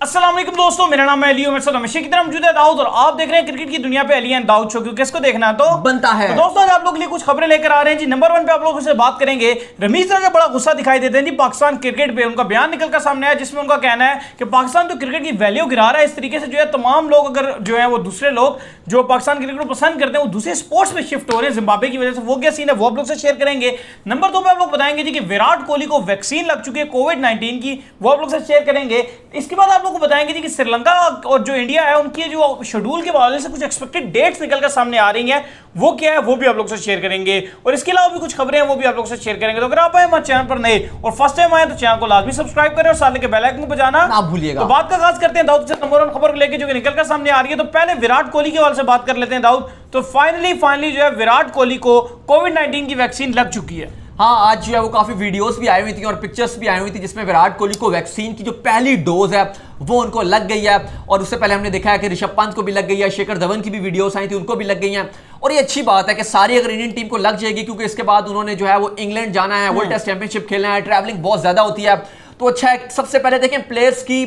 अस्सलाम वालेकुम दोस्तों, मेरा नाम है अली। मेरे साथ हमेशा की तरह मौजूद है दाऊद और आप देख रहे हैं क्रिकेट की दुनिया पे अली एंड दाऊद शो। क्योंकि इसको देखना तो बनता है। तो दोस्तों आज आप लोगों के लिए कुछ खबरें लेकर आ रहे हैं जी। नंबर 1 पे आप लोगों से बात करेंगे। रमीज राजा बड़ा गुस्सा दिखाई देते हैं जी पाकिस्तान क्रिकेट पे। उनका बयान निकलकर सामने आया जिसमें उनका कहना है कि पाकिस्तान तो क्रिकेट की वैल्यू गिरा रहा है। इस तरीके से जो है तमाम लोग अगर जो है वो दूसरे लोग जो पाकिस्तान क्रिकेट को पसंद करते हैं वो दूसरे स्पोर्ट्स में शिफ्ट हो रहे हैं जिम्बाब्वे की वजह से। वो क्या सीन है वो आप लोग से शेयर करेंगे। नंबर 2 पे आप लोग बताएंगे जी कि विराट कोहली को वैक्सीन लग चुकी है कोविड-19 की, वो आप लोग से शेयर करेंगे। इसके बाद आप लोग को बताएंगे जी कि श्रीलंका और जो इंडिया है उनकी जो शेड्यूल के हवाले से कुछ एक्सपेक्टेड डेट्स निकलकर सामने आ रही हैं, वो क्या है वो भी आप लोग से शेयर करेंगे। और इसके अलावा भी कुछ खबरें हैं वो भी आप लोग से शेयर करेंगे। तो अगर आप आए हमारे चैनल पर नए और फर्स्ट टाइम आए तो चैनल को लाजमी सब्सक्राइब करें और साथ के बेल आइकन को बजाना ना भूलिएगा। तो बात का आगाज करते हैं दाऊद से नंबर 1 खबर को लेकर जो कि निकलकर सामने आ रही है। तो पहले विराट कोहली के हवाले से बात कर लेते हैं दाऊद। तो फाइनली जो है विराट कोहली को कोविड-19 की वैक्सीन लग चुकी है। हाँ, आज जो है वो काफी वीडियोस भी आई हुई थी और पिक्चर्स भी आई हुई थी जिसमें विराट कोहली को वैक्सीन की जो पहली डोज है वो उनको लग गई है। और उससे पहले हमने देखा है कि ऋषभ पंत को भी लग गई है, शेखर धवन की भी वीडियोस आई थी उनको भी लग गई हैं। और ये अच्छी बात है कि सारी अगर इंडियन टीम को लग जाएगी, क्योंकि इसके बाद उन्होंने जो है वो इंग्लैंड जाना है, वर्ल्ड टेस्ट चैंपियनशिप खेलना है, ट्रैवलिंग बहुत ज्यादा होती है। तो अच्छा है, सबसे पहले देखें प्लेयर्स की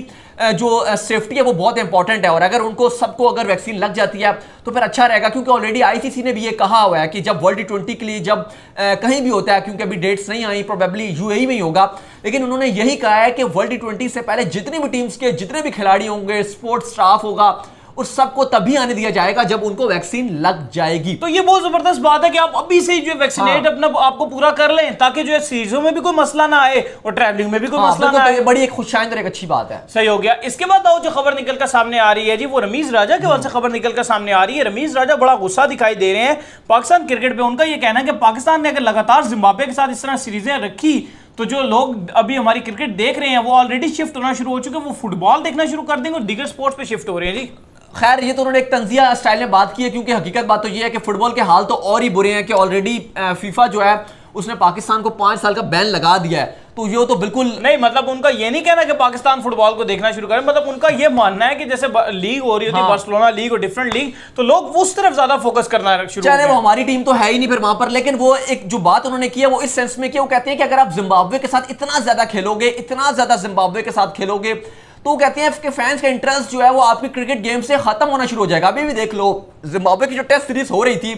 जो सेफ्टी है वो बहुत इंपॉर्टेंट है। और अगर उनको सबको अगर वैक्सीन लग जाती है तो फिर अच्छा रहेगा, क्योंकि ऑलरेडी आईसीसी ने भी ये कहा हुआ है कि जब वर्ल्ड टी20 के लिए जब कहीं भी होता है, क्योंकि अभी डेट्स नहीं आई, प्रोबेबली यूएई में ही होगा, लेकिन उन्होंने यही कहा है कि वर्ल्ड टी20 से पहले जितनी भी टीम्स के जितने भी खिलाड़ी होंगे, स्पोर्ट्स स्टाफ होगा, उस सबको तभी आने दिया जाएगा जब उनको वैक्सीन लग जाएगी। तो ये बहुत जबरदस्त बात है कि आप अभी से जो वैक्सीनेट अपना आपको पूरा कर लें ताकि जो है सीरीजों में भी कोई मसला ना आए और ट्रैवलिंग में भी कोई मसला ना आए। ये बड़ी एक खुशहाल और एक अच्छी बात है। सही हो गया। इसके बाद जो खबर निकलकर सामने आ रही है जी वो रमीज राजा के हवाले से खबर निकलकर सामने आ रही है। रमीज राजा बड़ा गुस्सा दिखाई दे रहे हैं पाकिस्तान क्रिकेट पे। उनका ये कहना है कि पाकिस्तान ने अगर लगातार जिम्बाब्वे के साथ इस तरह सीरीजें रखी तो जो लोग अभी हमारी क्रिकेट देख रहे हैं वो ऑलरेडी शिफ्ट होना शुरू हो चुके हैं, वो फुटबॉल देखना शुरू कर देंगे और दीगर स्पोर्ट्स पे शिफ्ट हो रहे हैं जी। खैर, ये तो उन्होंने एक तंजिया स्टाइल में बात की है, क्योंकि हकीकत बात तो ये है कि फुटबॉल के हाल तो और ही बुरे हैं कि ऑलरेडी फीफा जो है उसने पाकिस्तान को 5 साल का बैन लगा दिया है। तो ये तो बिल्कुल नहीं, मतलब उनका ये नहीं कहना कि पाकिस्तान फुटबॉल को देखना शुरू करें, मतलब उनका ये मानना है कि जैसे लीग हो रही होती है, बार्सिलोना लीग और डिफरेंट लीग, तो लोग उस तरफ ज्यादा फोकस करना शुरू चाहे वो हमारी टीम तो है ही नहीं फिर वहां पर। लेकिन वो एक जो बात उन्होंने की है वो इस सेंस में कि वो कहते हैं कि अगर आप जिम्बाब्वे के साथ इतना ज्यादा खेलोगे, इतना ज्यादा जिम्बाब्वे के साथ खेलोगे, तो कहते हैं कि फैंस का इंटरेस्ट जो है वो आपके क्रिकेट गेम से खत्म होना शुरू हो जाएगा। अभी भी देख लो जिम्बाब्वे की जो टेस्ट सीरीज हो रही थी,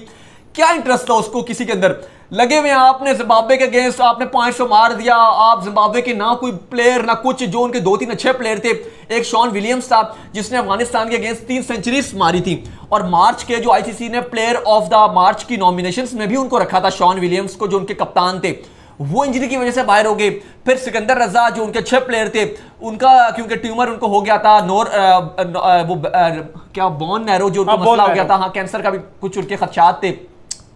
क्या इंटरेस्ट था उसको किसी के अंदर, लगे हुए हैं आपने जिम्बाब्वे के अगेंस्ट, आपने 500 मार दिया। आप जिम्बाब्वे के ना कोई प्लेयर ना कुछ, जो उनके 2-3 अच्छे प्लेयर थे, एक शॉन विलियम्स था जिसने अफगानिस्तान के अगेंस्ट 3 सेंचुरीज मारी थी। और मार्च के जो आईसीसी ने प्लेयर ऑफ द मार्च की नॉमिनेशंस में भी उनको रखा था शॉन विलियम्स को, जो उनके कप्तान थे, वो इंजरी की वजह से बाहर हो गए। फिर सिकंदर रजा जो उनके अच्छे प्लेयर थे, उनका क्योंकि ट्यूमर उनको हो गया था, क्या बोन नैरो जो उनको मसला हो गया था, कैंसर का भी कुछ उनके खदशात थे,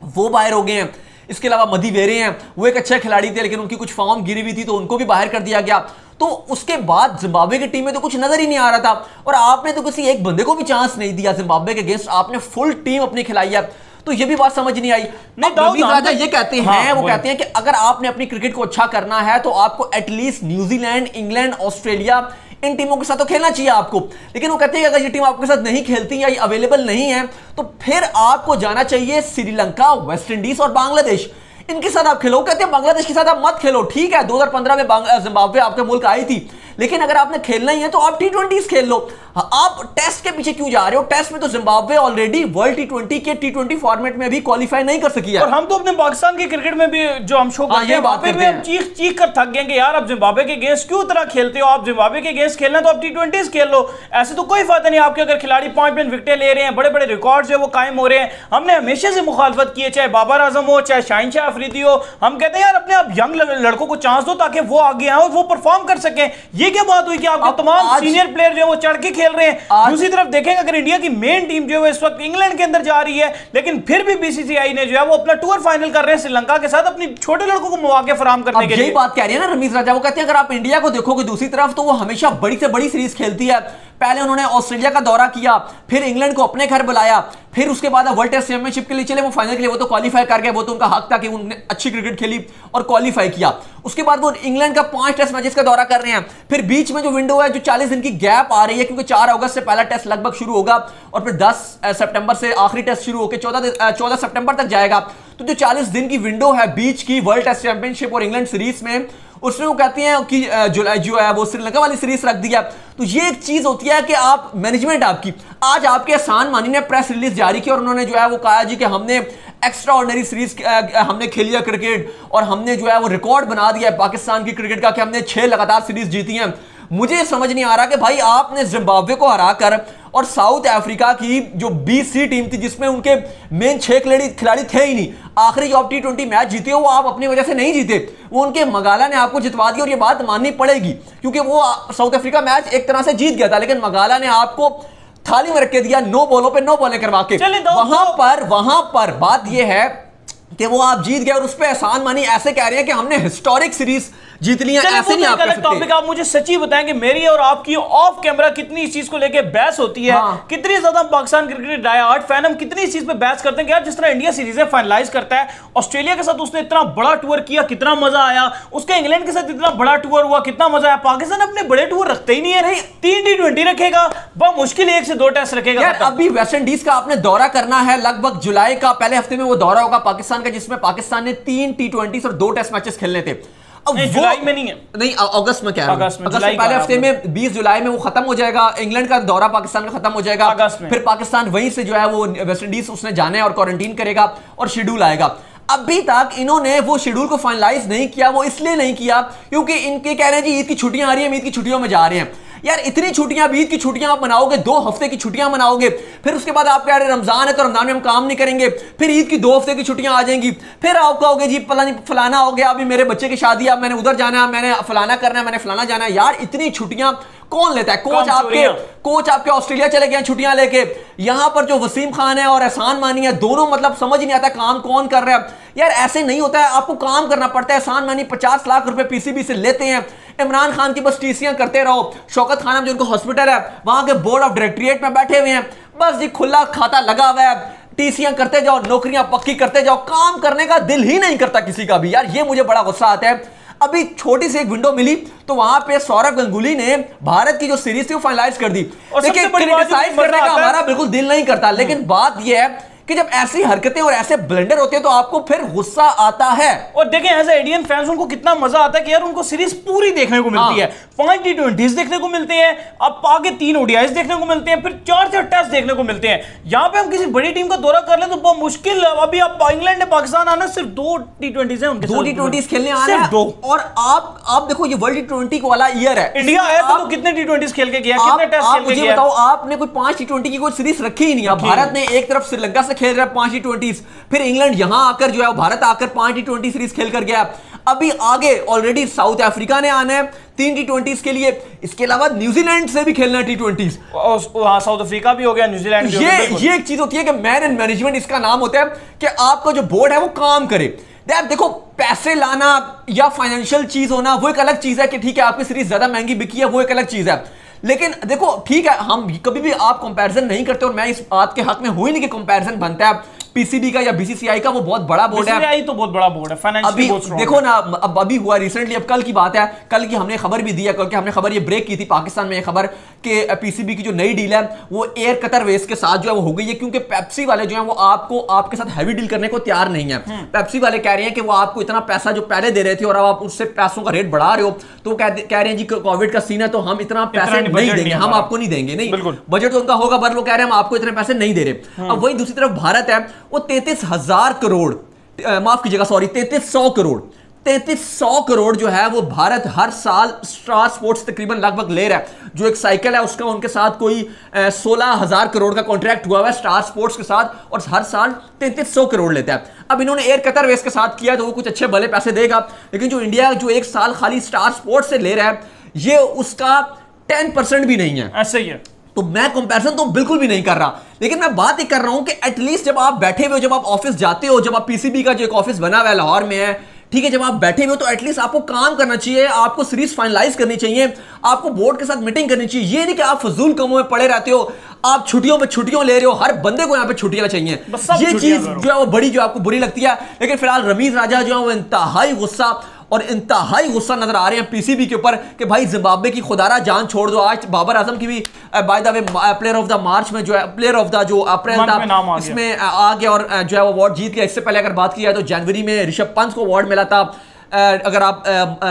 वो बाहर हो गए हैं। इसके अलावा मदी वेरे हैं, वो एक अच्छे खिलाड़ी थे लेकिन उनकी कुछ फॉर्म गिरी हुई थी तो उनको भी बाहर कर दिया गया। तो उसके बाद जिम्बाब्वे की टीम में तो कुछ नजर ही नहीं आ रहा था और आपने तो किसी एक बंदे को भी चांस नहीं दिया जिम्बाब्वे के अगेंस्ट, आपने फुल टीम अपनी खिलाई है। तो ये भी बात समझ नहीं आई। रमीज राजा ये कहते हैं, वो कहते हैं कि अगर आपने अपनी क्रिकेट को अच्छा करना है तो आपको एटलीस्ट न्यूजीलैंड, इंग्लैंड, ऑस्ट्रेलिया, इन टीमों के साथ तो खेलना चाहिए आपको। लेकिन वो कहते हैं कि अगर ये टीम आपके साथ नहीं खेलती या अवेलेबल नहीं है तो फिर आपको जाना चाहिए श्रीलंका, वेस्ट इंडीज और बांग्लादेश, इनके साथ आप खेलो। कहते हैं बांग्लादेश के साथ आप मत खेलो। ठीक है, 2015 में जिम्बाब्वे आपके मुल्क आई थी, लेकिन अगर आपने खेलना ही है तो आप टी20 खेल लो। आप टेस्ट के पीछे क्यों जा रहे हो? टेस्ट में तो जिम्बाब्वे ऑलरेडी वर्ल्ड टी20 के टी20 फॉर्मेट में भी क्वालिफाई नहीं कर सकी है। और हम तो अपने पाकिस्तान के क्रिकेट में भी जो हम शो करते हैं वहां पे भी हम चीख कर थक गए कि यार आप जिम्बाब्वे के अगेंस्ट क्यों तरह खेलते हो? आप जिम्बाब्वे के अगेंस्ट खेलना तो आप टी20 खेल लो, ऐसे तो कोई फायदा नहीं। आपके अगर खिलाड़ी 5 विकेटें ले रहे हैं, बड़े बड़े रिकॉर्ड जो वो कायम हो रहे हैं, हमने हमेशा से मुखालफत की है, चाहे बाबर आजम हो चाहे शाहीन शाह अफरीदी हो। हम कहते हैं यार अपने आप यंग लड़कों को चांस दो ताकि वो आगे आए और वो परफॉर्म कर सकें। ये क्या बात हुई कि आपके तमाम सीनियर प्लेयर जो है वो चढ़ के खेल रहे हैं। दूसरी तरफ देखेंगे अगर इंडिया की मेन टीम जो है इस वक्त इंग्लैंड के अंदर जा रही है, लेकिन फिर भी बीसीसीआई ने जो है वो अपना टूर फाइनल कर रहे हैं श्रीलंका के साथ अपनी छोटे लड़कों को मौके फराहम करने के लिए। यही बात कह रही है ना रमीज राजा, वो कहते हैं अगर आप इंडिया को देखोगे दूसरी तरफ तो वो हमेशा बड़ी से बड़ी सीरीज खेलती है। पहले उन्होंने ऑस्ट्रेलिया का दौरा किया, फिर इंग्लैंड को अपने घर बुलाया, फिर उसके बाद वर्ल्ड टेस्ट चैंपियनशिप के लिए चले, वो फाइनल के लिए वो तो क्वालिफाई कर गए, वो तो उनका हक था कि उन्होंने अच्छी क्रिकेट खेली और क्वालिफाई किया। उसके बाद वो इंग्लैंड का 5 टेस्ट मैचेस का दौरा कर रहे हैं। फिर बीच में जो विंडो है, जो 40 दिन की गैप आ रही है, क्योंकि 4 अगस्त से पहला टेस्ट लगभग शुरू होगा और फिर 10 सितंबर से आखिरी टेस्ट शुरू होकर 14 सितंबर तक जाएगा। तो जो 40 दिन की विंडो है बीच की वर्ल्ड टेस्ट चैंपियनशिप और इंग्लैंड सीरीज में, उसमें वो कहते हैं कि जुलाई जो है वो श्रीलंका वाली सीरीज रख दिया। तो ये एक चीज होती है कि आप मैनेजमेंट आपकी, आज आपके एहसान मानी ने प्रेस रिलीज जारी की और उन्होंने जो है वो कहा जी कि हमने एक्स्ट्रा ऑर्डिनरी सीरीज हमने खेली है क्रिकेट और हमने जो है वो रिकॉर्ड बना दिया है पाकिस्तान की क्रिकेट का कि हमने 6 लगातार सीरीज जीती हैं। मुझे समझ नहीं आ रहा कि भाई आपने जिम्बाब्वे को हराकर और साउथ अफ्रीका की जो 20C टीम थी जिसमें उनके मेन 6 खिलाड़ी थे ही नहीं, आखिरी जो आप T20 मैच जीते हो वो आप अपनी वजह से नहीं जीते, वो उनके मगाला ने आपको जितवा दिया और ये बात माननी पड़ेगी क्योंकि वो साउथ अफ्रीका मैच एक तरह से जीत गया था लेकिन मगाला ने आपको थाली में रख के दिया 9 बॉलों पे 9 बॉलें करवा के। वहां पर बात यह है कि वो आप जीत गए और उस पे एहसान मानी ऐसे कह रहे हैं कि हमने हिस्टोरिक सीरीज जीत ली है, ऐसे नहीं आप कह सकते। टॉपिक आप मुझे सच्ची बताएं कि मेरी और आपकी ऑफ कैमरा कितनी इस चीज को लेके बहस होती है। हाँ। कितनी ज्यादा पाकिस्तान क्रिकेट डायहार्ड फैन हम कितनी इस चीज पे बहस करते हैं कि यार जिस तरह इंडिया सीरीजें फाइनलाइज करता है, ऑस्ट्रेलिया के साथ उसने इतना बड़ा टूर किया, कितना मजा आया, उसके इंग्लैंड के साथ इतना बड़ा टूर हुआ, कितना मजा आया। पाकिस्तान अपने बड़े टूर रखते ही नहीं है, 3 T20 रखेगा, बहुत मुश्किल 1 से 2 टेस्ट रखेगा। अभी वेस्ट इंडीज का आपने दौरा करना है, लगभग जुलाई का पहले हफ्ते में वो दौरा होगा पाकिस्तान का जिसमें पाकिस्तान ने 3 T20 और 2 टेस्ट मैचेस खेलने थे। जुलाई में नहीं है, नहीं अगस्त में क्या अगस्त में पहले हफ्ते में 20 जुलाई में वो खत्म हो जाएगा, इंग्लैंड का दौरा पाकिस्तान का खत्म हो जाएगा अगस्त में। फिर पाकिस्तान वहीं से जो है वो वेस्ट इंडीज उसने जाने और क्वारंटीन करेगा और शेड्यूल आएगा। अभी तक इन्होंने वो शेड्यूल को फाइनलाइज नहीं किया, वो इसलिए नहीं किया क्योंकि इनके कह रहे हैं जी ईद की छुट्टियां आ रही है, ईद की छुट्टियों में जा रहे हैं। यार इतनी छुट्टियां, ईद की छुट्टियां आप मनाओगे, 2 हफ्ते की छुट्टियां मनाओगे, फिर उसके बाद आप कह रहे रमजान है तो रमजान में हम काम नहीं करेंगे, फिर ईद की 2 हफ्ते की छुट्टियां आ जाएंगी, फिर आप कहोगे जी फलाना हो गया, अभी मेरे बच्चे की शादी है, मैंने उधर जाना है, मैंने फलाना करना है, मैंने फलाना जाना है। यार इतनी छुट्टियां कौन लेता है? कोच आपके ऑस्ट्रेलिया चले गए छुट्टियां लेके, यहां पर जो वसीम खान है और एहसान मानी है दोनों मतलब समझ ही नहीं आता काम कौन कर रहा है। यार ऐसे नहीं होता है, आपको काम करना पड़ता है। एहसान मानी 50 लाख रुपए पीसीबी से लेते हैं, इमरान खान की बस टीसियां करते रहो, शौकत खान जो उनको हॉस्पिटल है वहां के बोर्ड ऑफ डायरेक्टरेट में बैठे हुए हैं, बस जी खुला खाता लगा हुआ है, टीसियां करते जाओ, नौकरियां पक्की करते जाओ, काम करने का दिल ही नहीं करता किसी का भी। यार ये मुझे बड़ा गुस्सा आता है। अभी छोटी सी एक विंडो मिली तो वहां पे सौरभ गंगुली ने भारत की जो सीरीज थी वो फाइनलाइज कर दी। देखिए क्रिटिसाइज करने का हमारा बिल्कुल दिल नहीं करता, लेकिन बात यह है कि जब ऐसी हरकतें और ऐसे ब्लंडर होते हैं तो आपको फिर गुस्सा आता है। और देखें एज ए इंडियन फैंस उनको कितना मजा आता है कि यार उनको सीरीज पूरी देखने को मिलती है, 5 T20s देखने को मिलते हैं, अब आगे 3 ODIs देखने को मिलते हैं, फिर 4 टेस्ट देखने को मिलते हैं। यहां पे हम किसी बड़ी टीम का दौरा कर ले तो बहुत मुश्किल। अभी आप इंग्लैंड ने पाकिस्तान आना, सिर्फ 2 T20s हैं उनके, 2 T20s खेलने आ रहे हैं। और आप देखो ये वर्ल्ड T20 वाला ईयर है, इंडिया आया तो कितने T20s खेल के गया, कितने टेस्ट खेल के गया? बताओ, आपने कोई 5 T20 की कोई सीरीज रखी ही नहीं। भारत ने एक तरफ श्रीलंका से खेल रहा है 5 T20, फिर इंग्लैंड यहां आकर जो है भारत आकर 5 T20 सीरीज खेल कर गया। अभी आगे ऑलरेडी साउथ अफ्रीका ने आना है 3 T20s के लिए, इसके अलावा न्यूजीलैंड से भी खेलना है T20s। साउथ अफ्रीका भी हो गया, न्यूजीलैंड भी हो गया। ये एक चीज होती है कि मैन एंड मैनेजमेंट इसका नाम होता है कि आपका जो बोर्ड है वो काम करे। यार देखो पैसे लाना या फाइनेंशियल चीज होना वो एक अलग चीज है कि ठीक है आपकी सीरीज ज्यादा महंगी बिकी है, वो एक अलग चीज है। लेकिन देखो ठीक है हम कभी भी आप कंपैरिजन नहीं करते और मैं इस बात के हक में हुई नहीं कि कंपैरिजन बनता है पीसीबी का या बीसीसीआई का, वो बहुत बड़ा बोर्ड है। बीसीसीआई तो बहुत बड़ा बोर्ड है, फाइनेंशियली बहुत स्ट्रांग। देखो ना अब अभी हुआ रिसेंटली, अब कल की बात है, कल की हमने खबर भी दी है, कल की हमने खबर ये ब्रेक की थी पाकिस्तान में ये खबर कि पीसीबी की जो नई डील है वो एयर कतर वेज के साथ जो है वो हो गई है, क्योंकि पेप्सी वाले जो है वो आपके साथ हैवी डील करने को तैयार नहीं है। पेप्सी वाले कह रहे हैं कि वो आपको इतना पैसा जो पहले दे रहे थे और अब आप उससे पैसों का रेट बढ़ा रहे हो, तो कह रहे हैं जी कोविड का सीन है तो हम इतना पैसे नहीं देंगे, हम आपको नहीं देंगे। नहीं, बजट तो उनका होगा पर वो कह रहे हैं हम आपको इतने पैसे नहीं दे रहे। अब वही दूसरी तरफ भारत है, वो 33,000 करोड़, माफ कीजिएगा सॉरी 3300 करोड़ जो है वो भारत हर साल स्टार स्पोर्ट्स तकरीबन लगभग ले रहा है। जो एक साइकिल है उसका उनके साथ कोई 16,000 करोड़ का कॉन्ट्रैक्ट हुआ है स्टार स्पोर्ट्स के साथ और हर साल 3300 करोड़ लेता है। अब इन्होंने एयर कतर वेज के साथ किया तो वो कुछ अच्छे भले पैसे देगा, लेकिन जो इंडिया जो एक साल खाली स्टार स्पोर्ट्स से ले रहा है ये उसका 10% भी नहीं है। ऐसा ही है। तो मैं कंपैरिजन तो बिल्कुल भी नहीं कर रहा, लेकिन मैं बात ही कर रहा हूं कि एटलीस्ट जब आप बैठे हुए हो, जब आप ऑफिस जाते हो, जब आप पीसीबी का जो एक ऑफिस बना हुआ है लाहौर में है, ठीक है, जब आप बैठे हुए हो तो एटलीस्ट आपको काम करना चाहिए, आपको सीरीज फाइनलाइज करनी चाहिए, आपको बोर्ड के साथ मीटिंग करनी चाहिए। ये नहीं कि आप फजूल कामों में पड़े रहते हो, आप छुट्टियों पे छुट्टियां ले रहे हो, हर बंदे को यहाँ पे छुट्टियां चाहिए। ये चीज जो है वो बड़ी जो आपको बुरी लगती है। लेकिन फिलहाल रमीज राजा जो है वो इंतहाई गुस्सा और इंतहाई गुस्सा नजर आ रहे हैं पीसीबी के ऊपर कि भाई जिम्बाब्वे की खुदारा जान छोड़ दो। आज बाबर आजम की भी by the way player of the match में जो है प्लेयर ऑफ द जो अप्रैल था इसमें आ गया और जो है वो अवार्ड जीत गया। इससे पहले अगर बात की जाए तो जनवरी में ऋषभ पंत को अवार्ड मिला था, अगर आप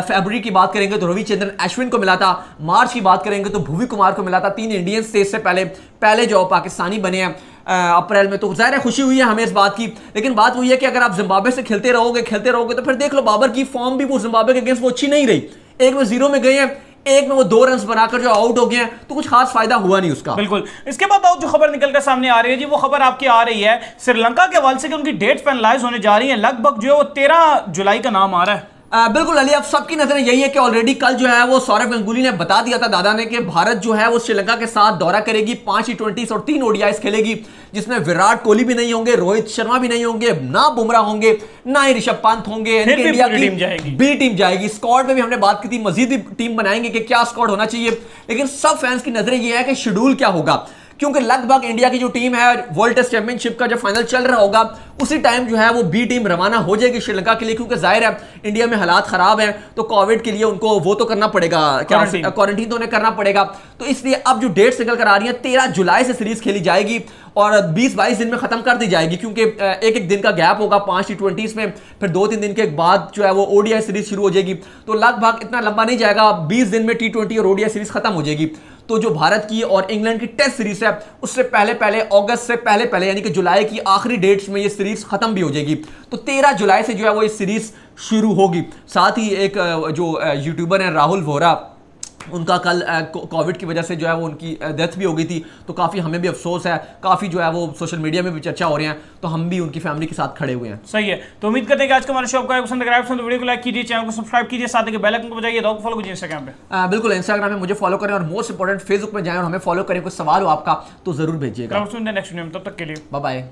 फरवरी की बात करेंगे तो रविचंद्रन अश्विन को मिला था, मार्च की बात करेंगे तो भुवी कुमार को मिला था। 3 इंडियंस थे इससे पहले जो पाकिस्तानी बने हैं अप्रैल में, तो ज़ाहिर है खुशी हुई है हमें इस बात की। लेकिन बात वही है कि अगर आप जिम्बाब्वे से खेलते रहोगे तो फिर देख लो बाबर की फॉर्म भी वो जिम्बाब्वे के अगेंस्ट वो अच्छी नहीं रही। एक में 0 में गए हैं, एक में वो 2 रन बनाकर जो आउट हो गए हैं, तो कुछ खास फायदा हुआ नहीं उसका। बिल्कुल। इसके बाद जो खबर निकल कर सामने आ रही है जी, वो खबर आपकी आ रही है श्रीलंका के हवाले से कि उनकी डेट्स फाइनलाइज होने जा रही है। लगभग जो है वो 13 जुलाई का नाम आ रहा है। बिल्कुल अली, अब सबकी नजर यही है कि ऑलरेडी कल जो है वो सौरव गंगुली ने बता दिया था दादा ने कि भारत जो है वो श्रीलंका के साथ दौरा करेगी, 5 T20 और 3 ODIs खेलेगी, जिसमें विराट कोहली भी नहीं होंगे, रोहित शर्मा भी नहीं होंगे, ना बुमराह होंगे, ना ही ऋषभ पंत होंगे। इंडिया की बी टीम जाएगी। स्क्वाड में भी हमने बात की थी, मजीद टीम बनाएंगे कि क्या स्क्वाड होना चाहिए, लेकिन सब फैंस की नजर ये है कि शेड्यूल क्या होगा, क्योंकि लगभग इंडिया की जो टीम है वर्ल्ड टेस्ट चैंपियनशिप का जो फाइनल चल रहा होगा उसी टाइम जो है वो बी टीम रवाना हो जाएगी श्रीलंका के लिए, क्योंकि जाहिर है इंडिया में हालात खराब हैं तो कोविड के लिए उनको वो तो करना पड़ेगा, क्या क्वारंटीन तो उन्हें करना पड़ेगा। तो इसलिए अब जो डेट्स निकल कर आ रही है 13 जुलाई से सीरीज खेली जाएगी और 20-22 दिन में खत्म कर दी जाएगी, क्योंकि एक दिन का गैप होगा 5 T20s में, फिर 2-3 दिन के बाद जो है वो ODI सीरीज शुरू हो जाएगी। तो लगभग इतना लंबा नहीं जाएगा, 20 दिन में T20 और ODI सीरीज खत्म हो जाएगी। तो जो भारत की और इंग्लैंड की टेस्ट सीरीज है उससे पहले अगस्त से पहले यानी कि जुलाई की आखिरी डेट्स में ये सीरीज खत्म भी हो जाएगी। तो 13 जुलाई से जो है वो ये सीरीज शुरू होगी। साथ ही एक जो यूट्यूबर है राहुल वोरा, उनका कल कोविड की वजह से जो है वो उनकी डेथ भी हो गई थी, तो काफ़ी हमें भी अफसोस है, काफ़ी जो है वो सोशल मीडिया में भी चर्चा हो रहे हैं, तो हम भी उनकी फैमिली के साथ खड़े हुए हैं। सही है। तो उम्मीद करते हैं कि आज का हमारा शो आपको पसंद आया। तो वीडियो को लाइक कीजिए, चैनल को सब्सक्राइब कीजिए, साथ ही बेल आइकन को बजाइए, फॉलो कीजिए इंस्टाग्राम पे। बिल्कुल, इंस्टाग्राम में मुझे फॉलो करें और मोस्ट इंपॉर्टेंट फेसबुक में जाएं और हमें फॉलो करें। कोई सवाल हो आपका तो जरूर भेजिएगा। नेक्स्ट वीडियो में, तब तक के लिए बाय बाय।